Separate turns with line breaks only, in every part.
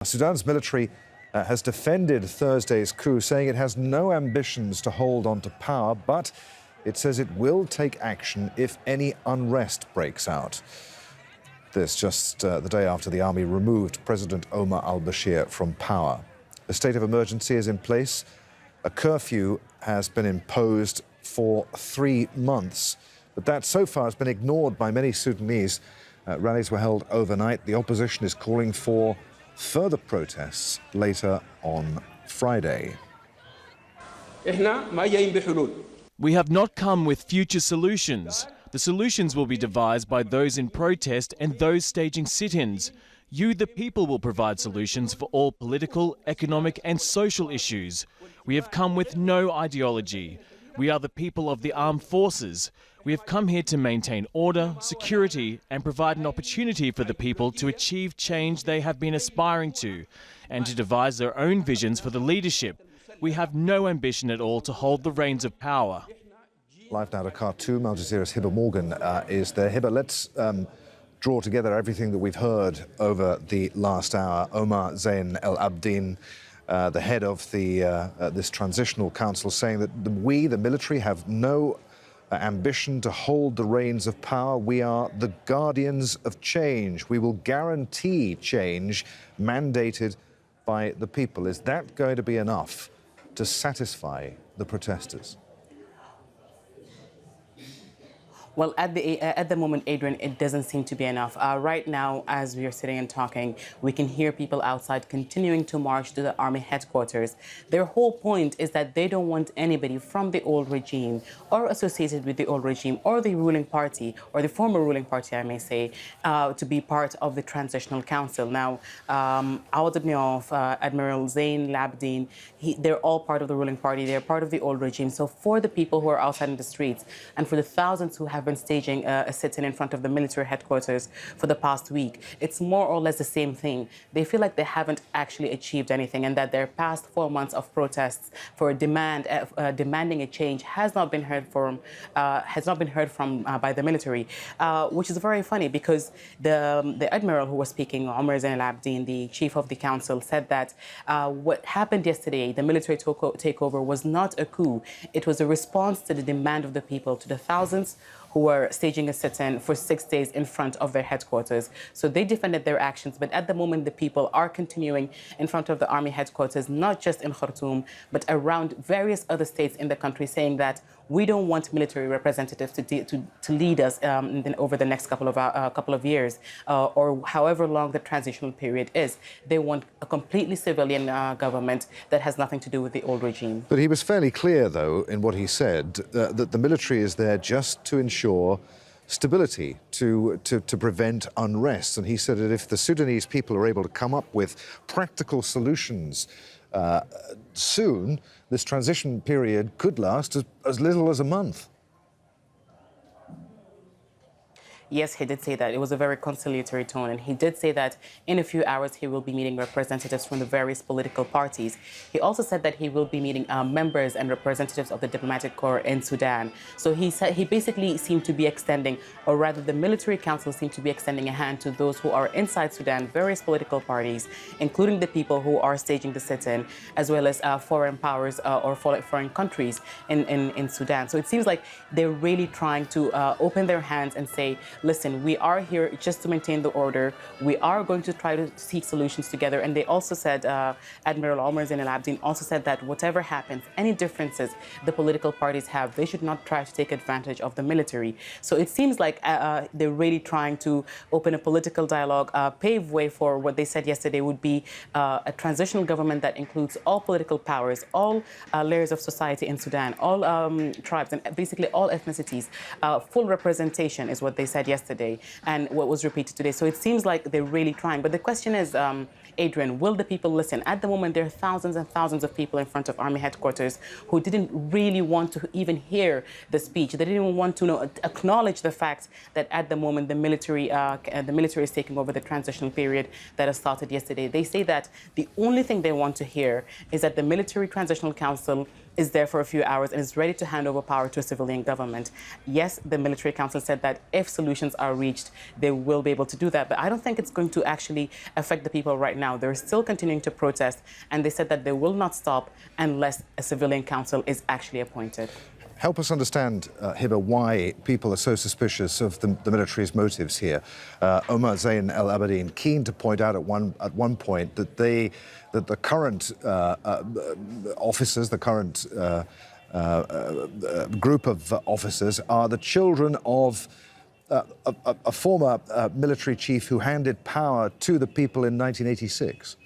Sudan's military has defended Thursday's coup, saying it has no ambitions to hold on to power, but it says it will take action if any unrest breaks out. This just the day after the army removed President Omar al-Bashir from power. A state of emergency is in place. A curfew has been imposed for 3 months, but that so far has been ignored by many Sudanese. Rallies were held overnight. The opposition is calling for further protests later on Friday.
We have not come with future solutions. The solutions will be devised by those in protest and those staging sit-ins. You, the people, will provide solutions for all political, economic and social issues. We have come with no ideology. We are the people of the armed forces. We have come here to maintain order, security and provide an opportunity for the people to achieve change they have been aspiring to and to devise their own visions for the leadership. We have no ambition at all to hold the reins of power.
Live now to Khartoum, Al Jazeera's Hiba Morgan is there. Hiba, let's draw together everything that we've heard over the last hour. Omar Zein, el-Abideen, the head of this transitional council, saying that we, the military, have no ambition to hold the reins of power. We are the guardians of change. We will guarantee change mandated by the people. Is that going to be enough to satisfy the protesters?
Well, at the moment, Adrian, it doesn't seem to be enough. Right now, as we are sitting and talking, we can hear people outside continuing to march to the army headquarters. Their whole point is that they don't want anybody from the old regime or associated with the old regime or the ruling party or the former ruling party, I may say, to be part of the transitional council. Now, Admiral Zein, al-Abideen, they're all part of the ruling party. They're part of the old regime. So for the people who are outside in the streets and for the thousands who have been staging a sit-in in front of the military headquarters for the past week, it's more or less the same thing. They feel like they haven't actually achieved anything and that their past 4 months of protests for demanding a change has not been heard from by the military, which is very funny because the admiral who was speaking, Omar Zein al-Abideen, the chief of the council, said that what happened yesterday, the military takeover, was not a coup. It was a response to the demand of the people, to the thousands who were staging a sit-in for 6 days in front of their headquarters. So they defended their actions, but at the moment the people are continuing in front of the army headquarters, not just in Khartoum, but around various other states in the country, saying that we don't want military representatives to lead us over the next couple of years, or however long the transitional period is. They want a completely civilian government that has nothing to do with the old regime.
But he was fairly clear, though, in what he said, that the military is there just to ensure stability, to prevent unrest. And he said that if the Sudanese people are able to come up with practical solutions soon, this transition period could last as little as a month.
Yes, he did say that. It was a very conciliatory tone, and he did say that in a few hours he will be meeting representatives from the various political parties. He also said that he will be meeting members and representatives of the diplomatic corps in Sudan. So he said he basically seemed to be extending, or rather the military council seemed to be extending a hand to those who are inside Sudan, various political parties, including the people who are staging the sit-in, as well as foreign powers or foreign countries in Sudan. So it seems like they're really trying to open their hands and say, listen, we are here just to maintain the order. We are going to try to seek solutions together. And they also said, Admiral Omar Zein al-Abideen also said that whatever happens, any differences the political parties have, they should not try to take advantage of the military. So it seems like they're really trying to open a political dialogue, pave way for what they said yesterday would be a transitional government that includes all political powers, all layers of society in Sudan, all tribes, and basically all ethnicities. Full representation is what they said yesterday and what was repeated today. So it seems like they're really trying. But the question is, Adrian, will the people listen? At the moment, there are thousands and thousands of people in front of army headquarters who didn't really want to even hear the speech. They didn't even want to acknowledge the fact that at the moment the military is taking over the transitional period that has started yesterday. They say that the only thing they want to hear is that the military transitional council is there for a few hours and is ready to hand over power to a civilian government. Yes, the military council said that if solutions are reached, they will be able to do that. But I don't think it's going to actually affect the people right now. They're still continuing to protest, and they said that they will not stop unless a civilian council is actually appointed.
Help us understand, Hiba, why people are so suspicious of the military's motives here. Omar Zein, al-Abideen, keen to point out at one point that the current officers, the current group of officers, are the children of a former military chief who handed power to the people in 1986.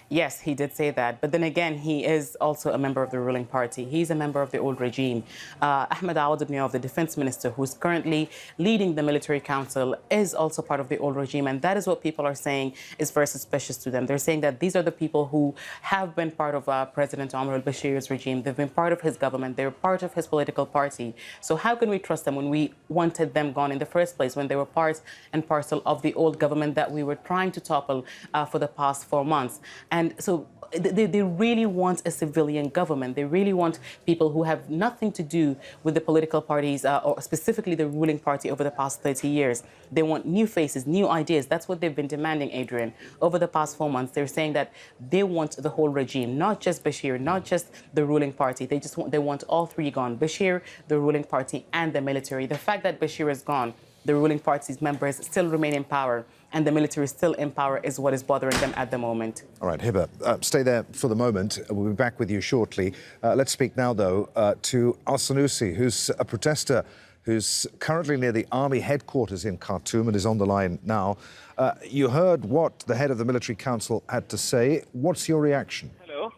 Yes, he did say that. But then again, he is also a member of the ruling party. He's a member of the old regime. Ahmed Soliman, the defense minister, who's currently leading the military council, is also part of the old regime. And that is what people are saying is very suspicious to them. They're saying that these are the people who have been part of President Omar al-Bashir's regime. They've been part of his government. They're part of his political party. So how can we trust them when we wanted them gone in the first place, when they were part and parcel of the old government that we were trying to topple for the past 4 months? And so they really want a civilian government. They really want people who have nothing to do with the political parties or specifically the ruling party over the past 30 years. They want new faces, new ideas. That's what they've been demanding, Adrian. Over the past 4 months, they're saying that they want the whole regime, not just Bashir, not just the ruling party. They want all three gone: Bashir, the ruling party, and the military. The fact that Bashir is gone, the ruling party's members still remain in power, and the military is still in power is what is bothering them at the moment.
All right, Hiba, stay there for the moment. We'll be back with you shortly. Let's speak now, though, to al-Sanusi, who's a protester who's currently near the army headquarters in Khartoum and is on the line now. You heard what the head of the military council had to say. What's your reaction?
Hello.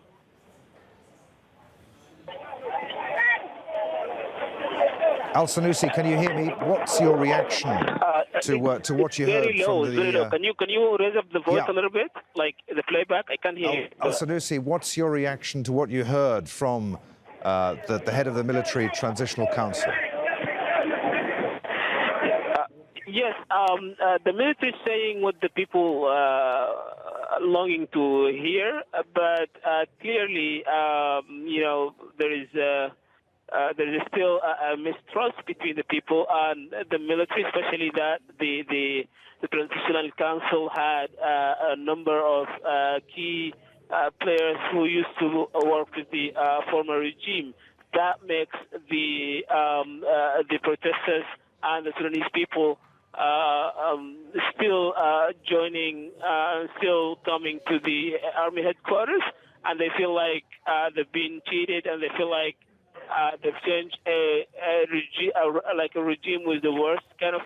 Al-Sanusi, can you hear me? What's your reaction to what you heard
very low,
from the...
very low. Can you raise up the voice a little bit, like the playback? I can't hear you.
Al-Sanusi, what's your reaction to what you heard from the head of the military transitional council?
Yes, the military is saying what the people longing to hear, but clearly, there is still a mistrust between the people and the military, especially that the transitional council had a number of key players who used to work with the former regime. That makes the protesters and the Sudanese people still joining, still coming to the army headquarters, and they feel like they've been cheated, and they feel like they've changed a regime with the worst kind of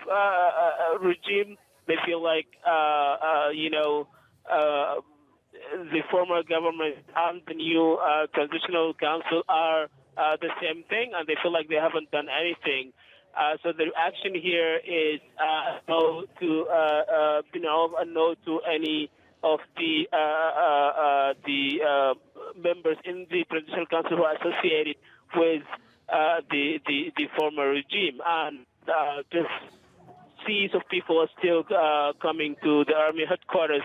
regime. They feel like the former government and the new transitional council are the same thing, and they feel like they haven't done anything. So the action here is no to and no to any of the members in the transitional council who are associated with the former regime, and just seas of people are still coming to the army headquarters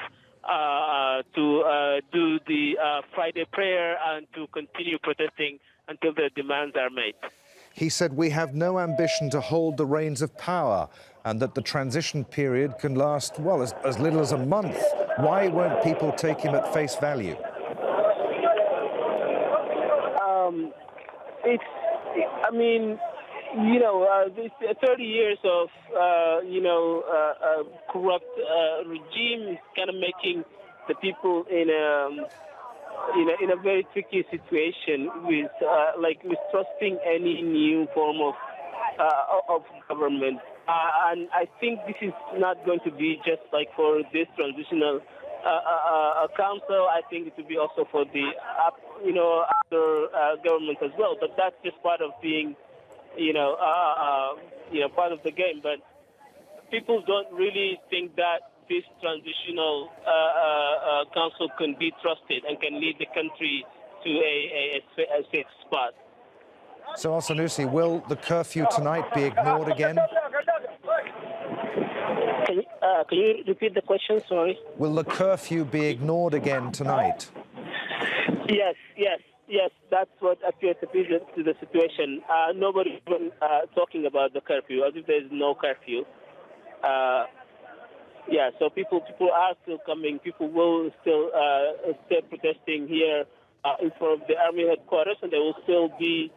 to do the Friday prayer and to continue protesting until their demands are met.
He said, we have no ambition to hold the reins of power and that the transition period can last, well, as little as a month. Why won't people take him at face value?
This 30 years of, corrupt regime kind of making the people in a very tricky situation with, mistrusting any new form of government. And I think this is not going to be just like for this transitional council. I think it will be also for the, other government as well. But that's just part of being, part of the game. But people don't really think that this transitional council can be trusted and can lead the country to a safe spot.
So, al-Sanusi, will the curfew tonight be ignored again?
Can you repeat the question? Sorry.
Will the curfew be ignored again tonight?
Yes. That's what appears to be the situation. Nobody even talking about the curfew, as if there is no curfew. So people are still coming. People will still stay protesting here in front of the army headquarters, and they will still be,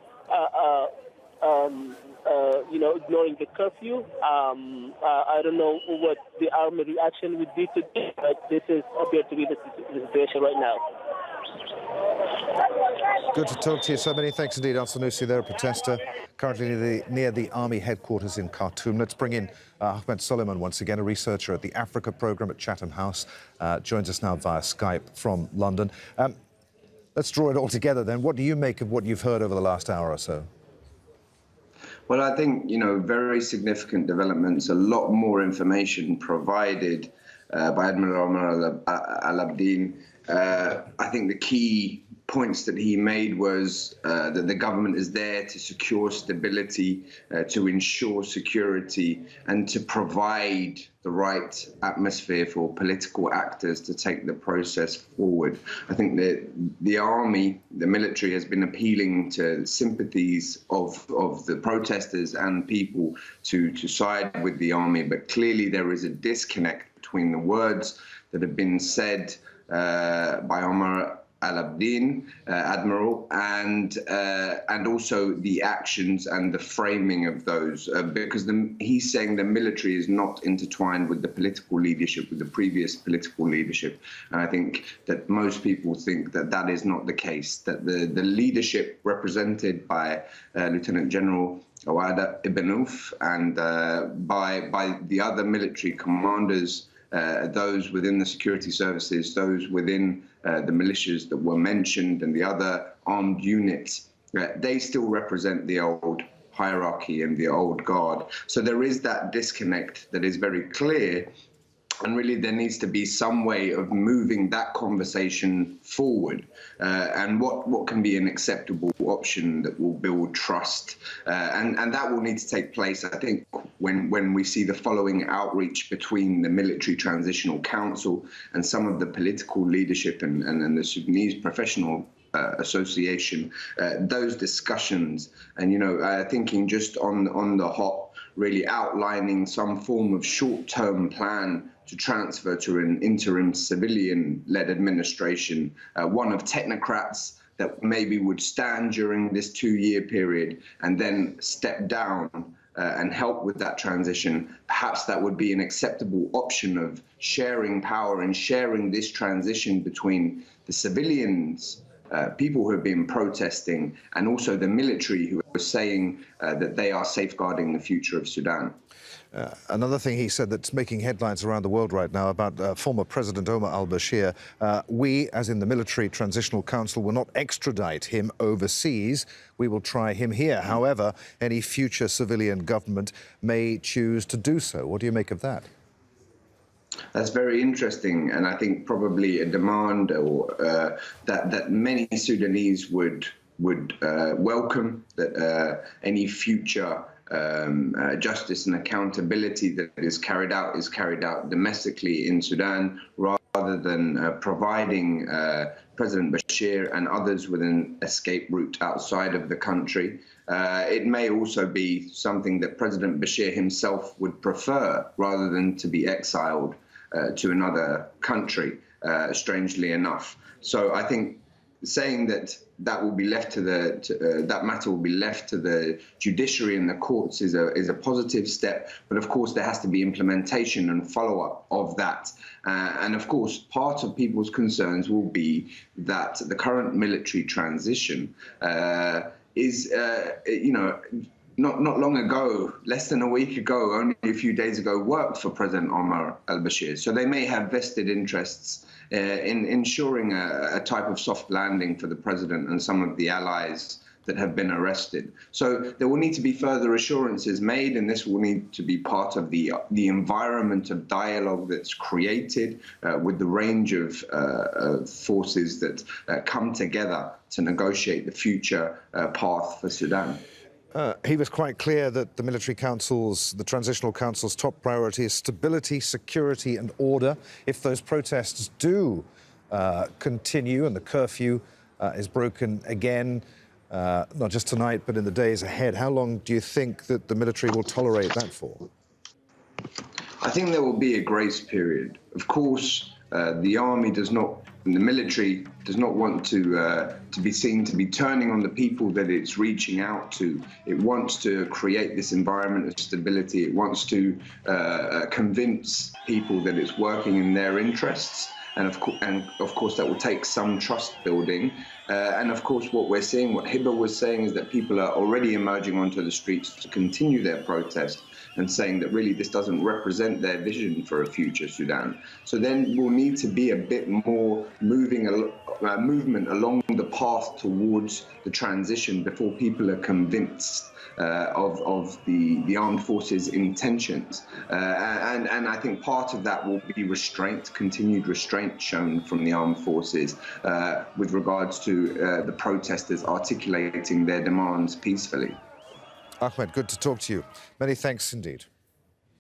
ignoring the curfew. I don't know what the army reaction would be to this, but this appears to be the situation right now.
Good to talk to you. So many thanks indeed, Al-Sanusi, there, a protester currently near the army headquarters in Khartoum. Let's bring in Ahmed Soliman once again, a researcher at the Africa programme at Chatham House. Joins us now via Skype from London. Let's draw it all together then. What do you make of what you've heard over the last hour or so?
Well, I think, very significant developments, a lot more information provided by Admiral Omar al-Abideen. I think the key points that he made was that the government is there to secure stability, to ensure security, and to provide the right atmosphere for political actors to take the process forward. I think that the army, the military, has been appealing to sympathies of the protesters and people to side with the army, but clearly there is a disconnect between the words that have been said by Omar al-Abideen, Admiral, and also the actions and the framing of those, because he's saying the military is not intertwined with the political leadership, with the previous political leadership. And I think that most people think that that is not the case, that the leadership represented by Lieutenant General Awada Ibn Auf and by the other military commanders, those within the security services, those within the militias that were mentioned and the other armed units, they still represent the old hierarchy and the old guard. So there is that disconnect that is very clear. And really, there needs to be some way of moving that conversation forward, and what can be an acceptable option that will build trust, and that will need to take place, I think, when we see the following outreach between the Military Transitional Council and some of the political leadership and the Sudanese Professional Association, those discussions, and thinking just on the hop, really outlining some form of short-term plan to transfer to an interim civilian-led administration, one of technocrats that maybe would stand during this 2-year period and then step down and help with that transition. Perhaps that would be an acceptable option of sharing power and sharing this transition between the civilians, people who have been protesting, and also the military who are saying that they are safeguarding the future of Sudan.
Another thing he said that's making headlines around the world right now about former President Omar al-Bashir, we, as in the Military Transitional Council, will not extradite him overseas. We will try him here. However, any future civilian government may choose to do so. What do you make of that?
That's very interesting, and I think probably a demand or that many Sudanese would welcome, that any future justice and accountability that is carried out domestically in Sudan, rather than providing President Bashir and others with an escape route outside of the country. It may also be something that President Bashir himself would prefer, rather than to be exiled to another country, strangely enough. So I think saying that will be left to that matter will be left to the judiciary and the courts is a positive step. But of course, there has to be implementation and follow-up of that. And of course, part of people's concerns will be that the current military transition is, not long ago, less than a week ago, only a few days ago, worked for President Omar al-Bashir. So they may have vested interests in ensuring a type of soft landing for the president and some of the allies that have been arrested. So there will need to be further assurances made, and this will need to be part of the environment of dialogue that's created with the range of forces that come together to negotiate the future path for Sudan.
He was quite clear that the military council's, the transitional council's top priority is stability, security and order. If those protests do continue and the curfew is broken again, not just tonight, but in the days ahead. How long do you think that the military will tolerate that for?
I think there will be a grace period. Of course, the army does not, and the military does not want to be seen to be turning on the people that it's reaching out to. It wants to create this environment of stability. It wants to convince people that it's working in their interests. And of course, that will take some trust building. And of course, what we're seeing, what Hiba was saying, is that people are already emerging onto the streets to continue their protest and saying that really this doesn't represent their vision for a future Sudan. So then we'll need to be a bit more movement along the path towards the transition before people are convinced of the armed forces' intentions. And I think part of that will be restraint, continued restraint shown from the armed forces with regards to the protesters articulating their demands peacefully.
Ahmed, good to talk to you. Many thanks indeed.